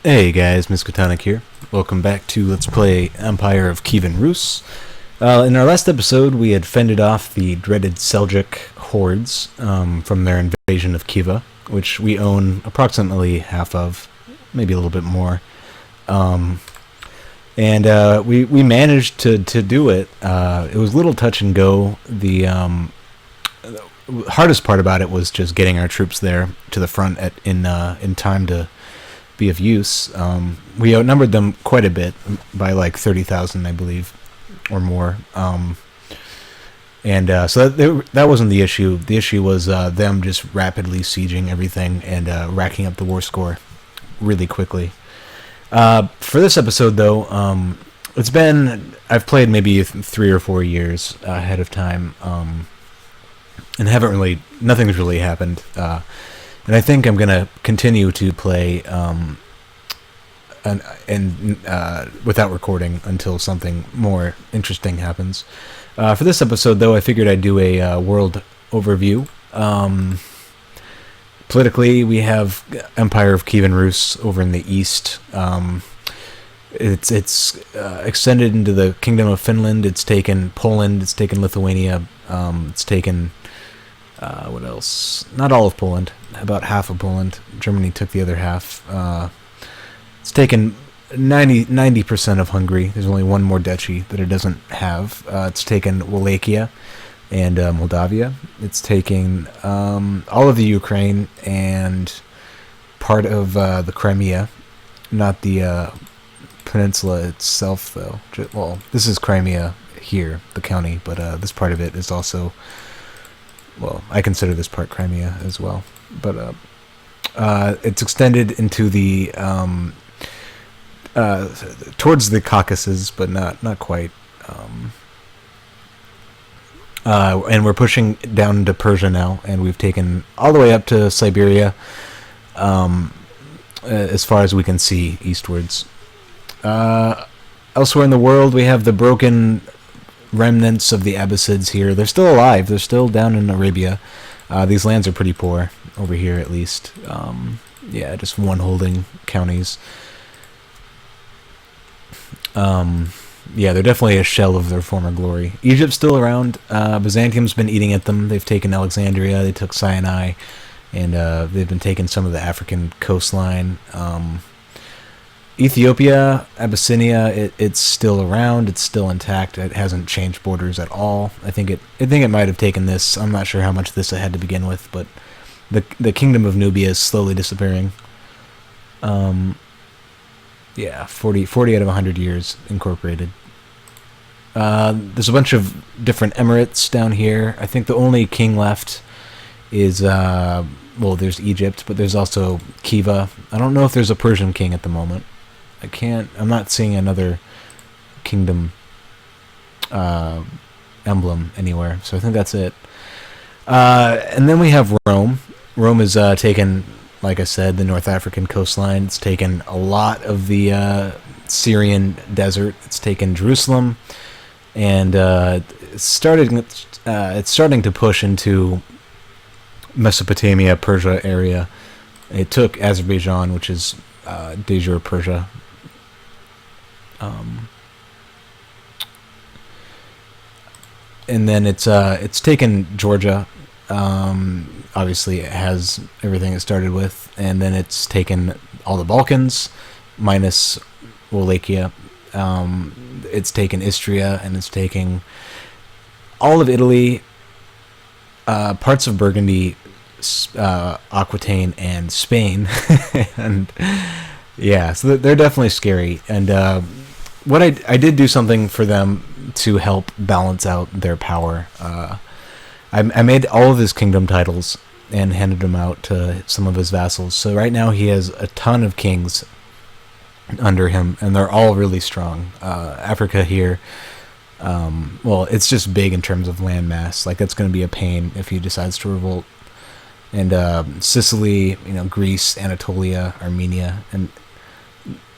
Hey guys, Miskatonic here. Welcome back to Let's Play Empire of Kievan Rus. In our last episode, we had fended off the dreaded Seljuk hordes from their invasion of Khiva, which we own approximately half of, maybe a little bit more. We managed to do it. It was a little touch and go. The hardest part about it was just getting our troops there to the front in time to be of use. We outnumbered them quite a bit, by like 30,000, I believe, or more. So that wasn't the issue. The issue was them just rapidly sieging everything and racking up the war score really quickly. For this episode, though, I've played maybe 3 or 4 years ahead of time, and nothing's really happened. And I think I'm gonna continue to play without recording until something more interesting happens. For this episode, though, I figured I'd do a world overview. Politically, we have Empire of Kievan Rus over in the east. It's extended into the Kingdom of Finland. It's taken Poland. It's taken Lithuania. It's taken what else? Not all of Poland. About half of Poland. Germany took the other half. It's taken 90% of Hungary. There's only one more duchy that it doesn't have. It's taken Wallachia and Moldavia. It's taking all of the Ukraine and part of the Crimea. Not the peninsula itself, though. Well, this is Crimea here, the county, but this part of it is also... Well, I consider this part Crimea as well, but it's extended into the towards the Caucasus, but not quite. And we're pushing down into Persia now, and we've taken all the way up to Siberia, as far as we can see eastwards. Elsewhere in the world, we have the broken remnants of the Abbasids here. They're still alive. They're still down in Arabia. These lands are pretty poor over here, at least. Just one holding counties. They're definitely a shell of their former glory. Egypt's still around. Byzantium's been eating at them. They've taken Alexandria. They took Sinai, and they've been taking some of the African coastline. Ethiopia, Abyssinia, it's still around. It's still intact. It hasn't changed borders at all. I think it might have taken this. I'm not sure how much this it had to begin with, but the Kingdom of Nubia is slowly disappearing. 40 out of 100 years incorporated. There's a bunch of different emirates down here. I think the only king left is there's Egypt, but there's also Khiva. I don't know if there's a Persian king at the moment. I'm not seeing another kingdom emblem anywhere, so I think that's it. And then we have Rome. Rome has taken, like I said, the North African coastline. It's taken a lot of the Syrian desert. It's taken Jerusalem, and it's starting to push into Mesopotamia, Persia area. It took Azerbaijan, which is de jure Persia. And then it's taken Georgia. Obviously, it has everything it started with, and then it's taken all the Balkans, minus Wallachia. It's taken Istria, and it's taking all of Italy, parts of Burgundy, Aquitaine, and Spain. And so they're definitely scary. And what I did do something for them to help balance out their power. I made all of his kingdom titles and handed them out to some of his vassals. So right now he has a ton of kings under him, and they're all really strong. Africa here, it's just big in terms of land mass. Like, that's going to be a pain if he decides to revolt. And Sicily, Greece, Anatolia, Armenia, and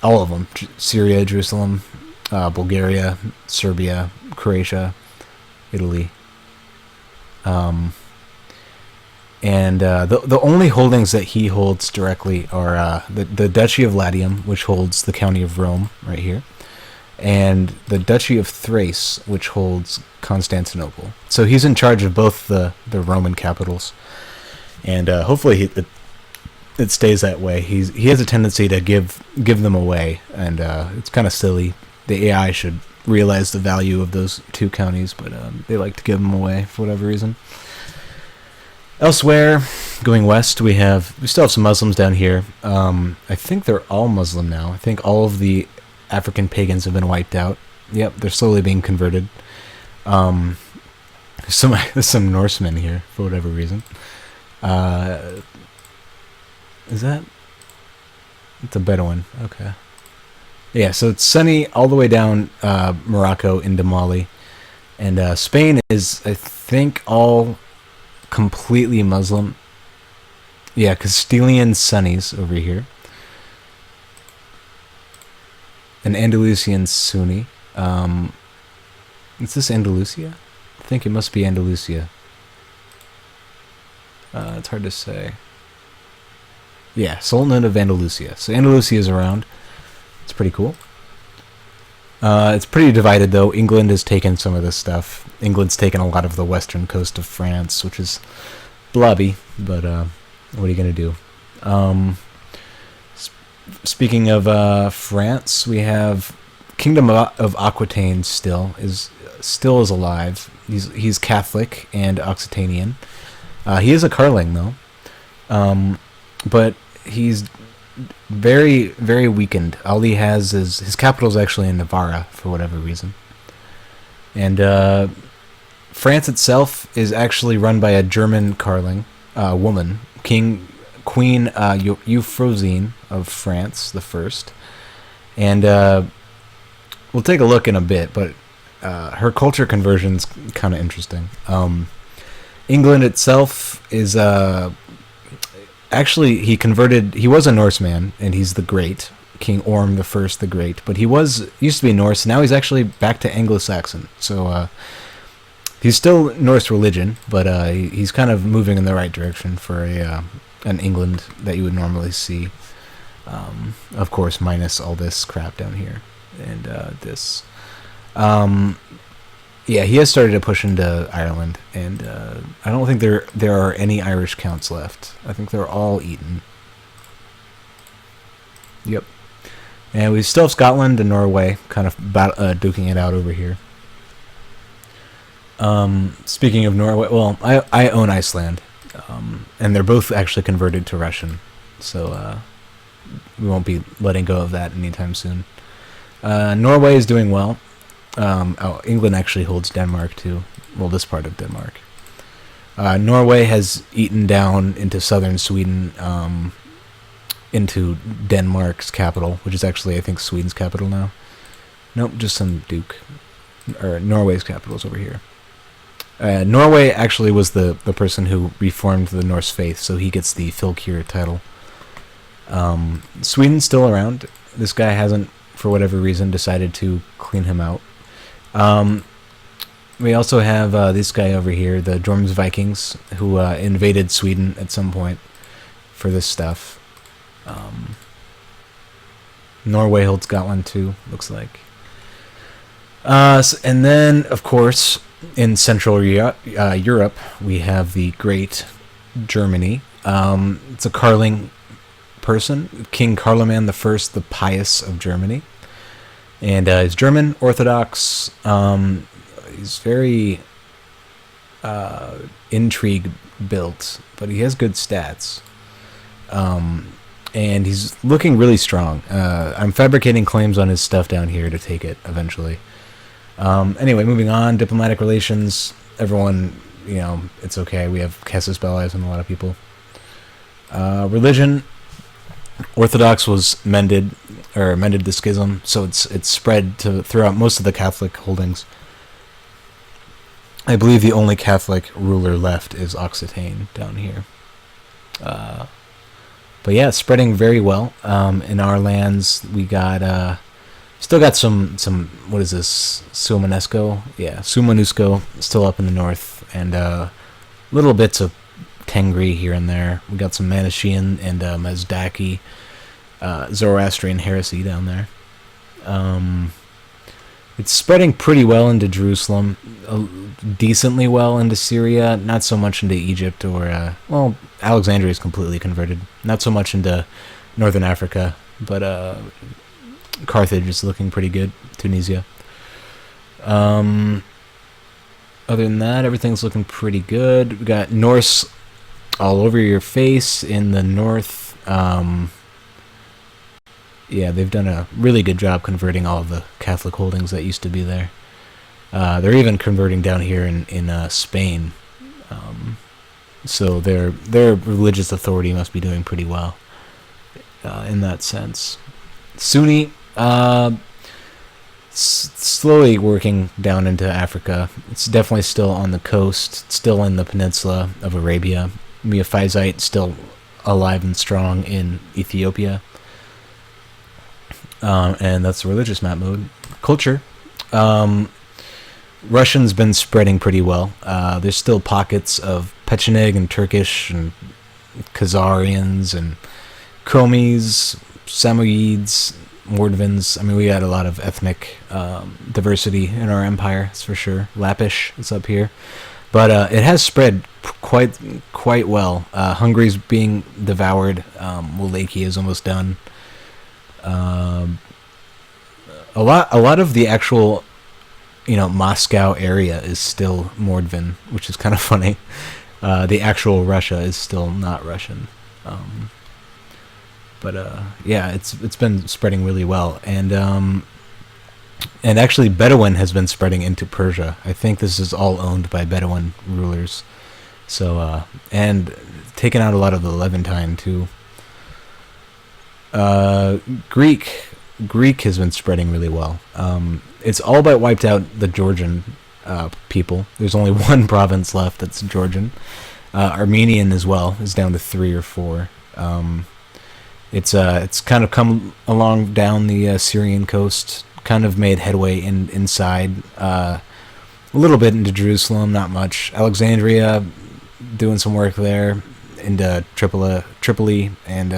all of them. Syria, Jerusalem, Bulgaria, Serbia, Croatia, Italy. And the only holdings that he holds directly are the Duchy of Latium, which holds the county of Rome right here, and the Duchy of Thrace, which holds Constantinople. So he's in charge of both the Roman capitals, and hopefully it stays that way. He has a tendency to give them away, and it's kind of silly. The AI should realize the value of those two counties, but they like to give them away for whatever reason. Elsewhere, going west, we still have some Muslims down here. I think they're all Muslim now. I think all of the African pagans have been wiped out. Yep, they're slowly being converted. There's some Norsemen here for whatever reason. Is that? It's a Bedouin. Okay. Yeah, so it's sunny all the way down Morocco into Mali. And Spain is, I think, all completely Muslim. Yeah, Castilian Sunnis over here. An Andalusian Sunni. Is this Andalusia? I think it must be Andalusia. It's hard to say. Yeah, Sultanate of Andalusia. So Andalusia is around. It's pretty cool. It's pretty divided, though. England has taken some of this stuff. England's taken a lot of the western coast of France, which is blobby, but what are you going to do? Speaking of France, we have Kingdom of Aquitaine still is alive. He's Catholic and Occitanian. He is a Carling, though. But he's very, very weakened. All he has is his capital is actually in Navarra for whatever reason. And France itself is actually run by a German Carling woman, Queen Euphrosyne of France the First. And we'll take a look in a bit, but her culture conversion's kind of interesting. England itself is actually, he was a Norseman, and he's the Great, King Orm the First the Great, but he used to be Norse, now he's actually back to Anglo-Saxon, so he's still Norse religion, but he's kind of moving in the right direction for an England that you would normally see, of course, minus all this crap down here, and this. Yeah, he has started to push into Ireland, and I don't think there are any Irish counts left. I think they're all eaten. Yep. And we still have Scotland and Norway kind of duking it out over here. Speaking of Norway, well, I own Iceland, and they're both actually converted to Russian, so we won't be letting go of that anytime soon. Norway is doing well. England actually holds Denmark too. Well, this part of Denmark. Norway has eaten down into southern Sweden, into Denmark's capital, which is actually, I think, Sweden's capital now. Nope, just some duke. Or Norway's capital is over here. Norway actually was the person who reformed the Norse faith, so he gets the Fylkir title. Sweden's still around. This guy hasn't, for whatever reason, decided to clean him out. We also have this guy over here, the Jorms Vikings, who invaded Sweden at some point for this stuff. Norway holds Scotland too, looks like. And then, of course, in Central Europe, we have the Great Germany. It's a Carling person, King Carloman the First, the Pious of Germany. And he's German, Orthodox. He's very intrigue built, but he has good stats. And he's looking really strong. I'm fabricating claims on his stuff down here to take it eventually. Anyway, moving on. Diplomatic relations. Everyone, it's okay. We have casus belli on a lot of people. Religion. Orthodox was mended the schism, so it's spread throughout most of the Catholic holdings. I believe the only Catholic ruler left is Occitane down here. But yeah, it's spreading very well. In our lands, we got still got some what is this, Sumanesco? Yeah, Sumanusco still up in the north, and little bits of Tengri here and there. We got some Manichaean and Mazdaki, Zoroastrian heresy down there. It's spreading pretty well into Jerusalem, decently well into Syria, not so much into Egypt or, well, Alexandria is completely converted. Not so much into Northern Africa, but Carthage is looking pretty good, Tunisia. Other than that, everything's looking pretty good. We got Norse all over your face in the north. Yeah, they've done a really good job converting all of the Catholic holdings that used to be there. They're even converting down here in Spain. So their religious authority must be doing pretty well in that sense. Sunni, slowly working down into Africa. It's definitely still on the coast, still in the peninsula of Arabia. Miaphysite still alive and strong in Ethiopia. And that's the religious map mode. Culture. Russian's been spreading pretty well. There's still pockets of Pecheneg and Turkish and Khazarians and Komis, Samoyeds, Mordvins. I mean, we got a lot of ethnic diversity in our empire, that's for sure. Lappish is up here. But it has spread quite well. Hungary's being devoured. Wallachia is almost done. A lot of the actual, Moscow area is still Mordvin, which is kind of funny. The actual Russia is still not Russian. Yeah, it's been spreading really well, and actually Bedouin has been spreading into Persia. I think this is all owned by Bedouin rulers. So and taken out a lot of the Levantine too. Greek has been spreading really well. It's all but wiped out the Georgian people. There's only one province left that's Georgian. Armenian as well is down to 3 or 4. It's kind of come along down the Syrian coast, kind of made headway inside, a little bit into Jerusalem, not much. Alexandria, doing some work there, into Tripoli and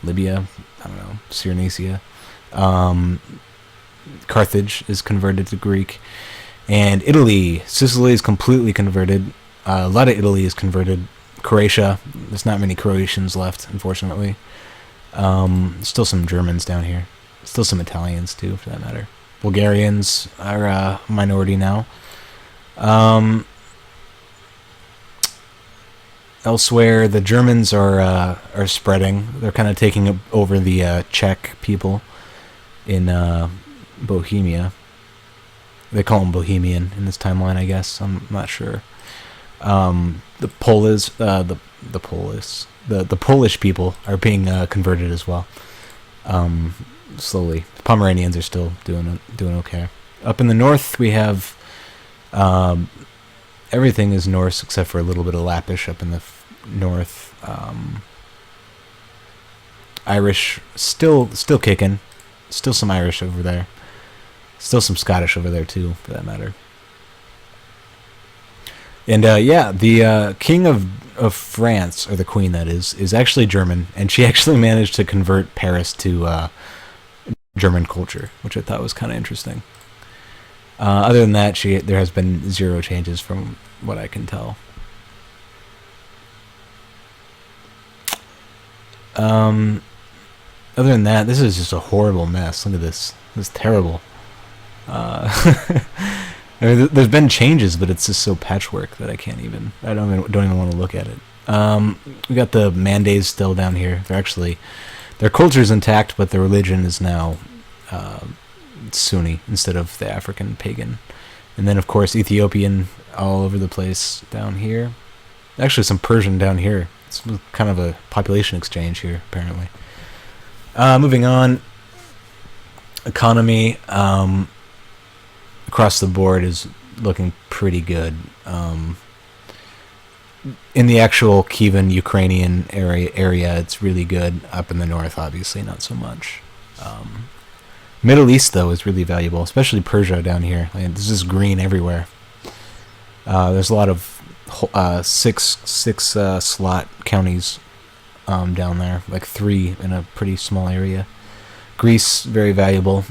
Libya, I don't know, Cyrenaica. Carthage is converted to Greek. And Italy, Sicily is completely converted. A lot of Italy is converted. Croatia, there's not many Croatians left, unfortunately. Still some Germans down here. Still some Italians, too, for that matter. Bulgarians are a minority now. Elsewhere, the Germans are spreading. They're kind of taking over the Czech people in Bohemia. They call them Bohemian in this timeline, I guess. I'm not sure. The Polish people are being converted as well. Slowly. The Pomeranians are still doing okay. Up in the north, we have everything is Norse except for a little bit of Lappish up in the north. Irish still kicking. Still some Irish over there. Still some Scottish over there too, for that matter. And the king of France, or the queen that is actually German, and she actually managed to convert Paris to German culture, which I thought was kind of interesting. Other than that, there has been 0 changes from what I can tell. Other than that, this is just a horrible mess. Look at this. This is terrible. I mean, there's been changes, but it's just so patchwork that I don't even want to look at it. We got the Mandays still down here. Their culture's intact, but their religion is now Sunni instead of the African pagan. And then, of course, Ethiopian all over the place down here. Actually, some Persian down here. It's kind of a population exchange here, apparently. Moving on. Economy across the board is looking pretty good. In the actual Kievan Ukrainian area, it's really good. Up in the north, obviously, not so much. Middle East, though, is really valuable, especially Persia down here. There's just green everywhere. There's a lot of six slot counties down there, like 3 in a pretty small area. Greece, very valuable.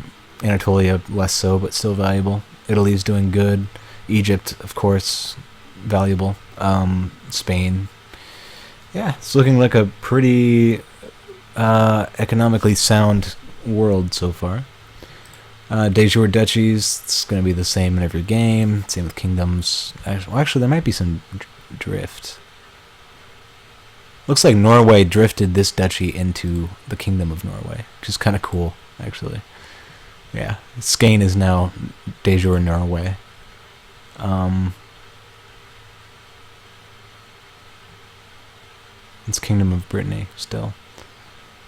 Anatolia, less so, but still valuable. Italy's doing good. Egypt, of course, valuable. Spain. Yeah, it's looking like a pretty economically sound world so far. De jure duchies, it's going to be the same in every game. Same with kingdoms. Actually, there might be some drift. Looks like Norway drifted this duchy into the Kingdom of Norway, which is kind of cool, actually. Yeah, Skane is now de jure Norway. It's Kingdom of Brittany still.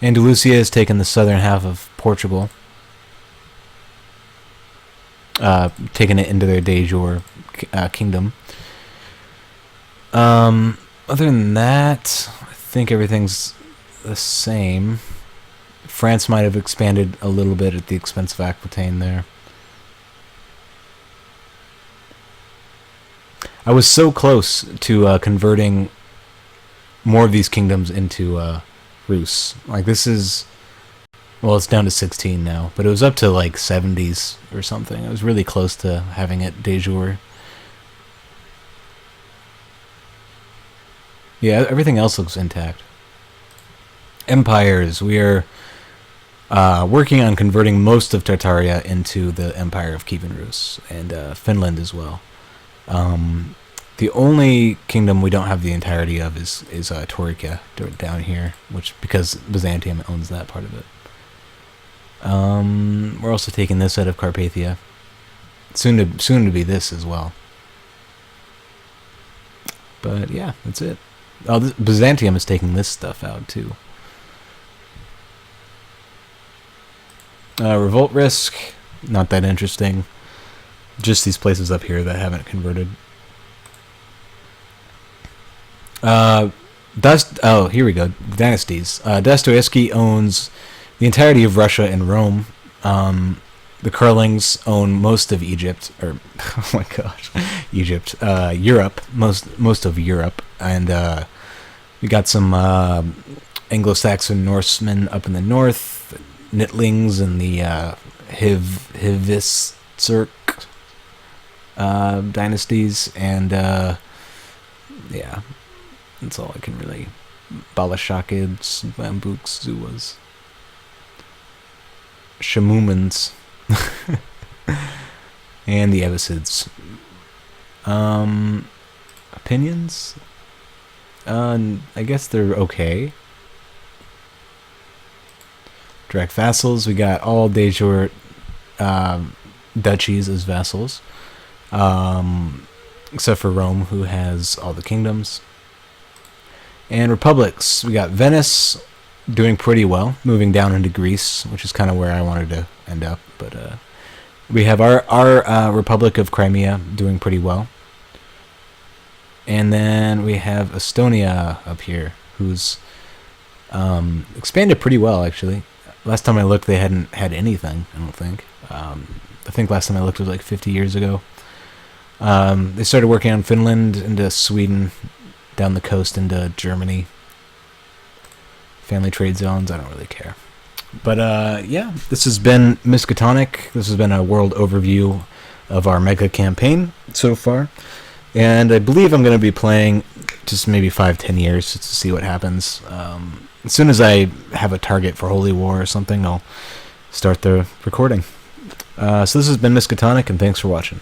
Andalusia has taken the southern half of Portugal, taken it into their de jure kingdom. Other than that, I think everything's the same. France might have expanded a little bit at the expense of Aquitaine there. I was so close to converting more of these kingdoms into Rus. Like, this is... Well, it's down to 16 now, but it was up to like 70s or something. I was really close to having it de jure. Yeah, everything else looks intact. Empires. We are working on converting most of Tartaria into the Empire of Kievan Rus, and Finland as well. The only kingdom we don't have the entirety of is Taurica down here, which because Byzantium owns that part of it. We're also taking this out of Carpathia. Soon to be this as well. But yeah, that's it. Oh, Byzantium is taking this stuff out too. Revolt risk, not that interesting. Just these places up here that haven't converted. Oh, here we go. Dynasties. Dostoevsky owns the entirety of Russia and Rome. The Curlings own most of Egypt, or oh my gosh, Egypt, Europe, most of Europe, and we got some Anglo-Saxon Norsemen up in the north, Knitlings in the Hiviszurk dynasties, and yeah, that's all I can really. Balashakids, Bambuks, Zuwas, Shamumans, and the Abbasids. Opinions? I guess they're okay. Direct vassals, we got all de jure duchies as vassals, except for Rome, who has all the kingdoms. And republics, we got Venice doing pretty well, moving down into Greece, which is kind of where I wanted to end up. But we have our Republic of Crimea doing pretty well. And then we have Estonia up here, who's expanded pretty well, actually. Last time I looked, they hadn't had anything, I don't think. I think last time I looked was like 50 years ago. They started working on Finland, into Sweden, down the coast into Germany. Family trade zones, I don't really care. But yeah, this has been Miskatonic. This has been a world overview of our mega campaign so far. And I believe I'm going to be playing just maybe 5-10 years just to see what happens. As soon as I have a target for Holy War or something, I'll start the recording. So this has been Miskatonic, and thanks for watching.